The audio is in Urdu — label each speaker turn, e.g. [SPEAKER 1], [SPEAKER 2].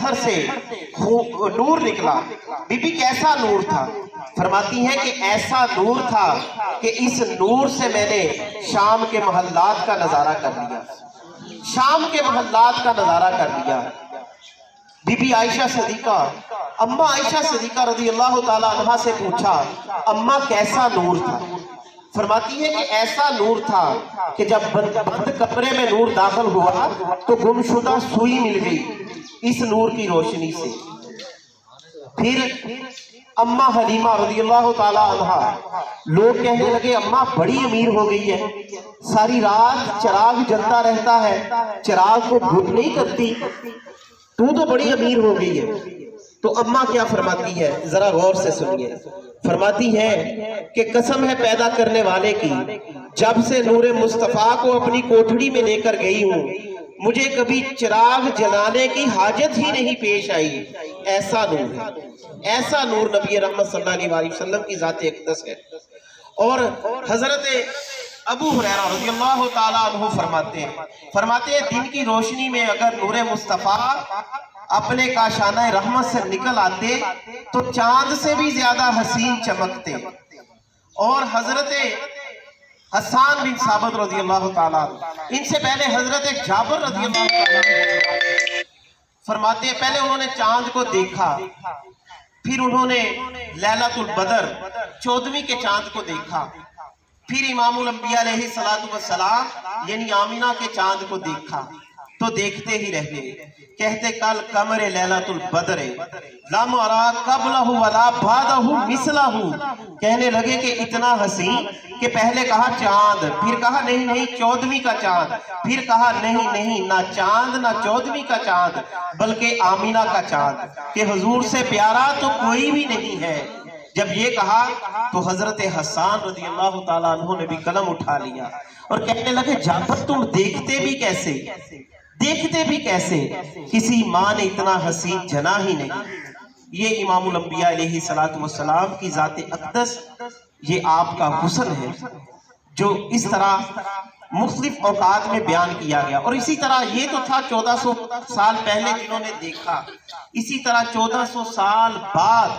[SPEAKER 1] اطہر سے نور نکلا۔ بی بی کیسا نور تھا؟ فرماتی ہیں کہ ایسا نور تھا کہ اس نور سے میں نے شام کے محلات کا نظارہ کر لیا، شام کے محلات کا نظارہ کر لیا۔ بی بی عائشہ صدیقہ، اماں عائشہ صدیقہ رضی اللہ تعالی عنہ سے پوچھا، اماں کیسا نور تھا؟ فرماتی ہے کہ ایسا نور تھا کہ جب بند کمرے میں نور داخل ہوا تو گمشدہ سوئی مل گئی اس نور کی روشنی سے۔ پھر اماں حلیمہ رضی اللہ تعالی عنہ، لوگ کہنے لگے اماں بڑی امیر ہو گئی ہے، ساری رات چراغ جلتا رہتا ہے، چراغ کو بھول نہیں کرتی، تو بڑی امیر ہو گئی ہے۔ تو اماں کیا فرماتی ہے، ذرا غور سے سنیے۔ فرماتی ہے کہ قسم ہے پیدا کرنے والے کی، جب سے نور مصطفیٰ کو اپنی کوٹھڑی میں لے کر گئی ہوں مجھے کبھی چراغ جلانے کی حاجت ہی نہیں پیش آئی۔ ایسا نور ہے، ایسا نور نبی رحمت صلی اللہ علیہ وسلم کی ذات اقدس ہے۔ اور حضرت ابو ہریرہ رضی اللہ تعالیٰ عنہ فرماتے ہیں دن کی روشنی میں اگر نور مصطفیٰ اپنے کاشانہ رحمت سے نکل آتے تو چاند سے بھی زیادہ حسین چمکتے۔ اور حضرت حسان بن ثابت رضی اللہ تعالیٰ عنہ، ان سے پہلے حضرت جابر رضی اللہ تعالیٰ عنہ فرماتے ہیں پہلے انہوں نے چاند کو دیکھا، پھر انہوں نے لیلۃ البدر 14ویں کے چاند کو دیکھا، پھر امام الانبیاء علیہ السلام یعنی آمینہ کے چاند کو دیکھا تو دیکھتے ہی رہ گئے، کہتے کل قمر لیلۃ البدر لم ارا قبلہ ولا بعدہ مثلہ، کہنے لگے کہ اتنا حسین کہ پہلے کہا چاند، پھر کہا نہیں 14ویں کا چاند، پھر کہا نہیں نہ چاند نہ 14ویں کا چاند بلکہ آمینہ کا چاند، کہ حضور سے پیارا تو کوئی بھی نہیں ہے۔ جب یہ کہا تو حضرت حسان رضی اللہ تعالیٰ عنہ نے بھی قلم اٹھا لیا اور کہنے لگے جعفر تم دیکھتے بھی کیسے، کسی ماں نے اتنا حسین جنا ہی نہیں۔ یہ امام الانبیاء علیہ السلام کی ذات اقدس، یہ آپ کا حسن ہے جو اس طرح مختلف اوقات میں بیان کیا گیا۔ اور اسی طرح یہ تو تھا 1400 سال پہلے جنہوں نے دیکھا، اسی طرح 1400 سال بعد